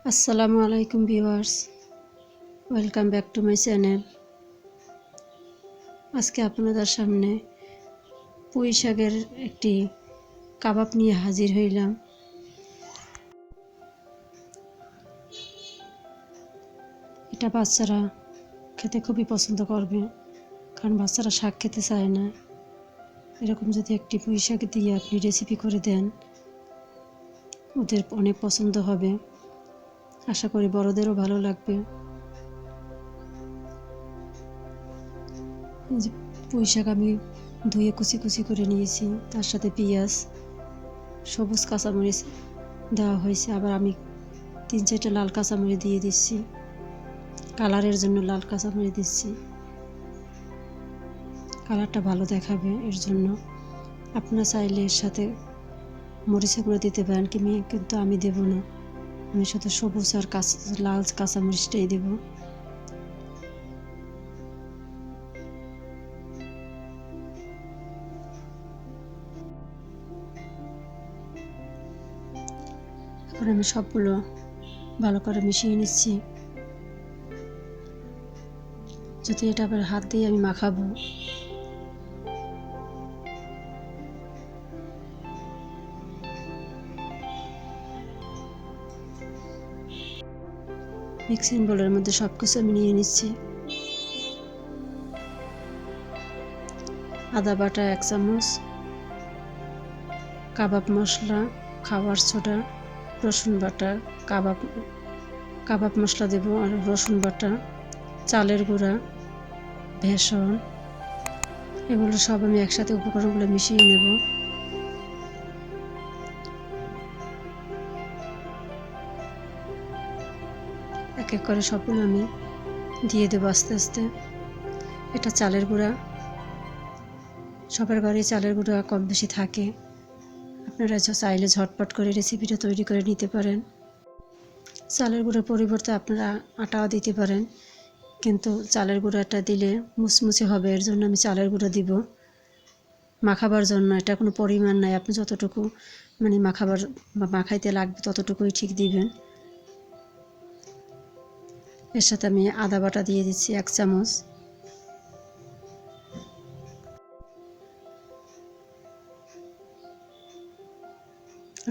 আসসালামু আলাইকুম viewers, welcome back to my channel. আজকে আপনাদের সামনে পুঁই শাকের একটি কাবাব নিয়ে হাজির হইলাম। এটা বাচ্চারা খেতে খুবই পছন্দ করবে, কারণ বাচ্চারা শাক খেতে চায় না। এরকম যদি একটি পুঁই শাক দিয়ে আপনি রেসিপি করে দেন, ওদের অনেক পছন্দ হবে। আশা করি বড়দেরও ভালো লাগবে। পুঁই শাক আমি ধুয়ে কুচি কুচি করে নিয়েছি, তার সাথে পেঁয়াজ, সবুজ কাঁচামরিচ দেওয়া হয়েছে। আবার আমি 3-4টা লাল কাঁচামরিচ দিয়ে দিচ্ছি, কালারের জন্য লাল কাঁচামরিচ দিচ্ছি, কালারটা ভালো দেখাবে। এর জন্য আপনারা চাইলে এর সাথে মরিচের গুঁড়ো দিতে পারেন, কিন্তু আমি দেব না। আমি শুধু সবুজ আর লাল কাঁচামরিচটাই দেব। এখন আমি সবগুলো ভালো করে মিশিয়ে নিচ্ছি। যদি এটা আবার হাত দিয়ে আমি মাখাবো, মিক্সিং বোলের মধ্যে সব কিছু আমি নিয়ে নিচ্ছি। আদা বাটা 1 চামচ, কাবাব মশলা, খাবার সোডা, রসুন বাটা, কাবাব মশলা দেব, আর রসুন বাটা, চালের গুঁড়া, বেসন, এগুলো সব আমি একসাথে উপকরণগুলো মিশিয়ে নেব। এক এক করে সবগুলো আমি দিয়ে দেবো আস্তে আস্তে। এটা চালের গুঁড়া, সবার ঘরে চালের গুঁড়া কম বেশি থাকে। আপনারা চাইলে ঝটপট করে রেসিপিটা তৈরি করে নিতে পারেন। চালের গুঁড়োর পরিবর্তে আপনারা আটাও দিতে পারেন, কিন্তু চালের গুঁড়াটা দিলে মুচমুচে হবে। এর জন্য আমি চালের গুঁড়ো দিব মাখাবার জন্য। এটা কোনো পরিমাণ নাই, আপনি যতটুকু মাখাবার বা মাখাইতে লাগবে ততটুকুই ঠিক দিবেন। এর সাথে আমি আদা বাটা দিয়ে দিচ্ছি 1 চামচ,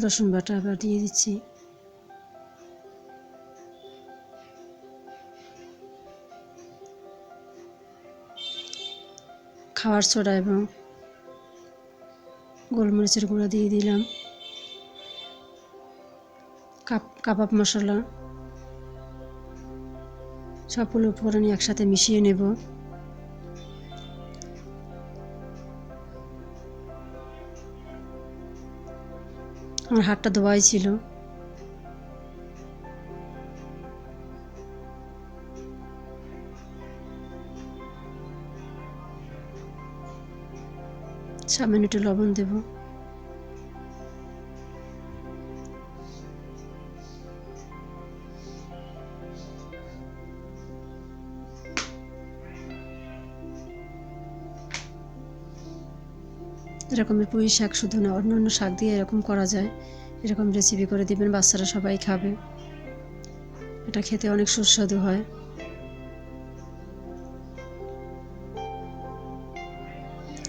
রসুন বাটা আবার দিয়ে দিচ্ছি, খাবার সোডা এবং গোলমরিচের গুঁড়া দিয়ে দিলাম, কাবাব মশলা, সবগুলো উপকরণ একসাথে মিশিয়ে নেব। আমার হাতটা ধোয়াই ছিল। সামান্য একটু লবণ দেব। এরকমের পুঁই শাক শুধু না, অন্য অন্য শাক দিয়ে এরকম করা যায়। এরকম রেসিপি করে দিবেন, বাচ্চারা সবাই খাবে। এটা খেতে অনেক সুস্বাদু হয়।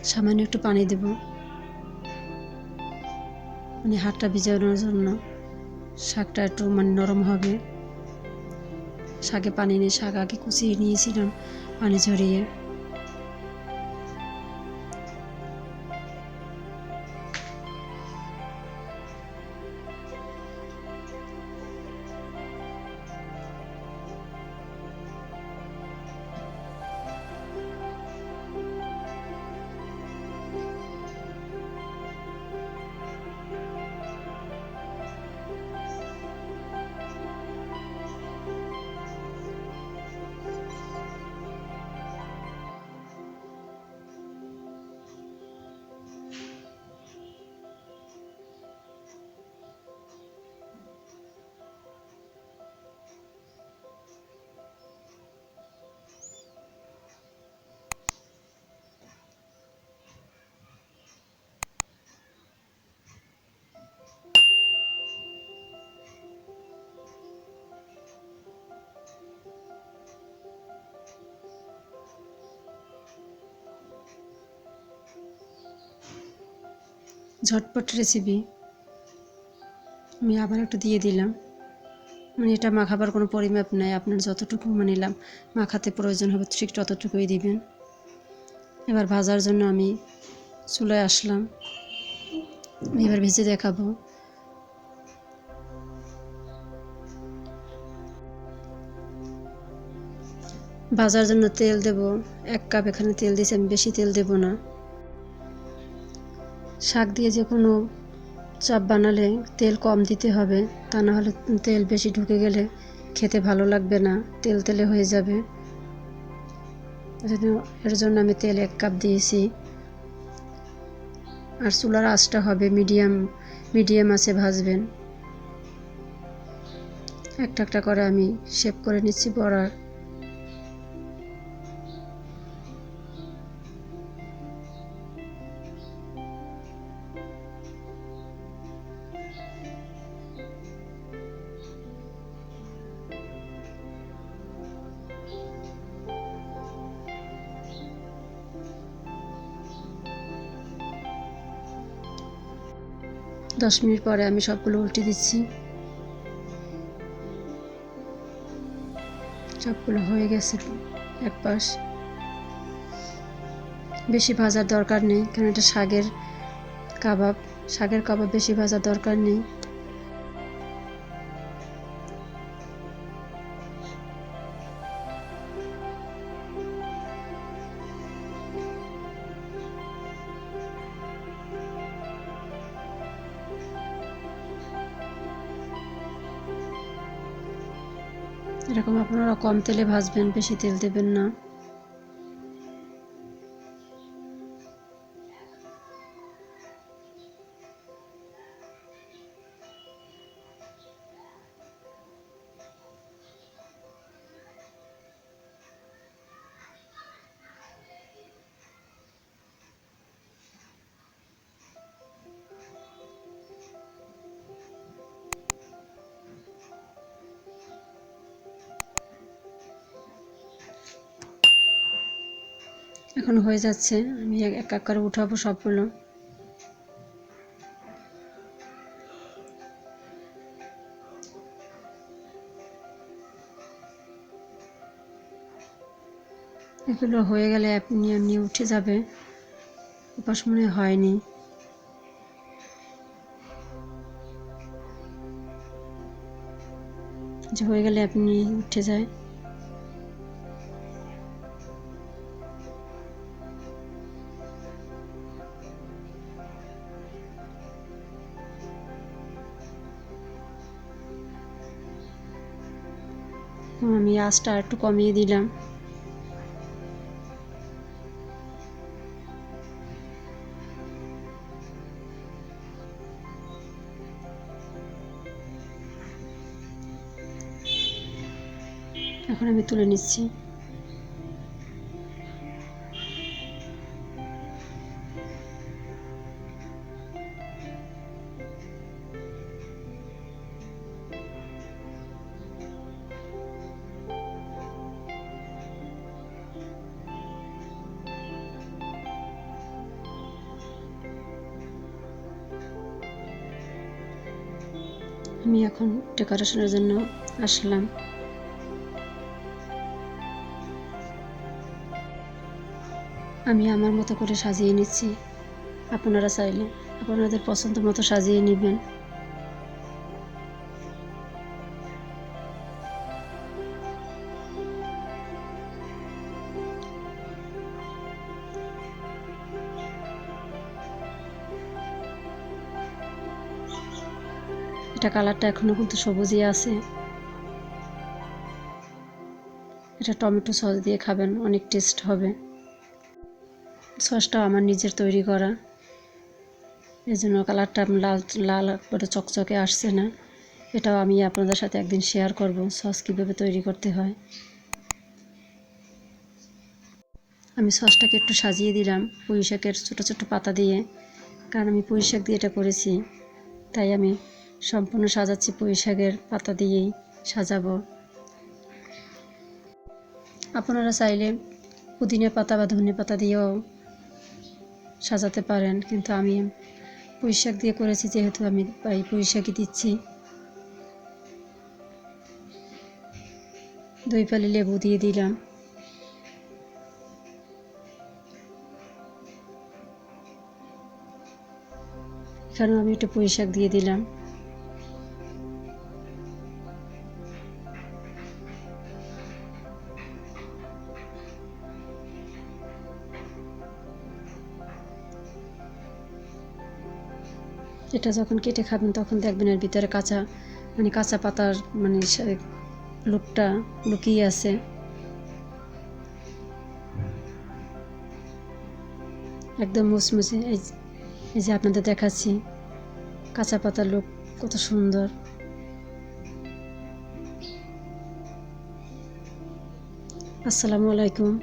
সামান্য একটু পানি দেব, হাতটা ভিজানোর জন্য। শাকটা একটু নরম হবে। শাকে পানি নেই, শাক আগে কুচিয়ে নিয়েছিলাম পানি ঝরিয়ে। ঝটপট রেসিপি। আমি আবার একটু দিয়ে দিলাম। মানে এটা মাখাবার কোনো পরিমাপ নাই, আপনার যতটুকু মাখাতে প্রয়োজন হবে ঠিক ততটুকুই দিবেন। এবার ভাজার জন্য আমি চুলায় আসলাম, এবার ভেজে দেখাবো। ভাজার জন্য তেল দেব 1 কাপ, এখানে তেল দিয়েছি আমি, বেশি তেল দেব না। শাক দিয়ে যে কোনো চাপ বানালে তেল কম দিতে হবে, তা না হলে তেল বেশি ঢুকে গেলে খেতে ভালো লাগবে না, তেল তেলে হয়ে যাবে। এর জন্য আমি তেল 1 কাপ দিয়েছি। আর চুলার আঁচটা হবে মিডিয়াম আঁচে ভাজবেন। একটা একটা করে আমি শেপ করে নিচ্ছি বড়ার। দশ মিনিট পরে আমি সবগুলো উল্টে দিচ্ছি। সবগুলো হয়ে গেছে এক পাশ। বেশি ভাজার দরকার নেই, কারণ এটা শাকের কাবাব বেশি ভাজার দরকার নেই। এরকম আপনারা কম তেলে ভাজবেন, বেশি তেল দেবেন না। এখন হয়ে যাচ্ছে, আমি এক এক করে উঠাবো সবগুলো। এগুলো হয়ে গেলে এমনি উঠে যাবে। উপাস মনে হয়নি। যে হয়ে গেলে আপনি উঠে যায়। আমি আঁচটা একটু কমিয়ে দিলাম। এখন আমি তুলে নিচ্ছি। আমি এখন ডেকোরেশনের জন্য আসলাম। আমি আমার মতো করে সাজিয়ে নিচ্ছি, আপনারা চাইলে আপনাদের পছন্দ মতো সাজিয়ে নেবেন। এটা কালারটা এখনো কিন্তু সবুজই আছে। এটা টমেটো সস দিয়ে খাবেন, অনেক টেস্ট হবে। সসটাও আমার নিজের তৈরি করা, এই জন্য কালারটা লাল লাল করে চকচকে আসছে না। এটাও আমি আপনাদের সাথে একদিন শেয়ার করব সস কীভাবে তৈরি করতে হয়। আমি সসটাকে একটু সাজিয়ে দিলাম পুঁইশাকের ছোটো ছোটো পাতা দিয়ে, কারণ আমি পুঁইশাক দিয়ে এটা করেছি, তাই আমি সম্পূর্ণ সাজাচ্ছি পুঁইশাকের পাতা দিয়েই সাজাবো। আপনারা চাইলে পুদিনা পাতা বা ধনে পাতা দিয়েও সাজাতে পারেন, কিন্তু আমি পুঁইশাক দিয়ে করেছি যেহেতু আমি এই পুঁইশাকই দিচ্ছি। 2 ফালি লেবু দিয়ে দিলাম। এখানেও আমি একটু পুঁইশাক দিয়ে দিলাম। এটা যখন কেটে খাবেন তখন দেখবেন এর ভিতরে কাঁচা পাতার লুকটা লুকিয়ে আছে। একদম মুচমুচে। এই যে আপনাদের দেখাচ্ছি কাঁচা পাতার লুক কত সুন্দর। আসসালামু আলাইকুম।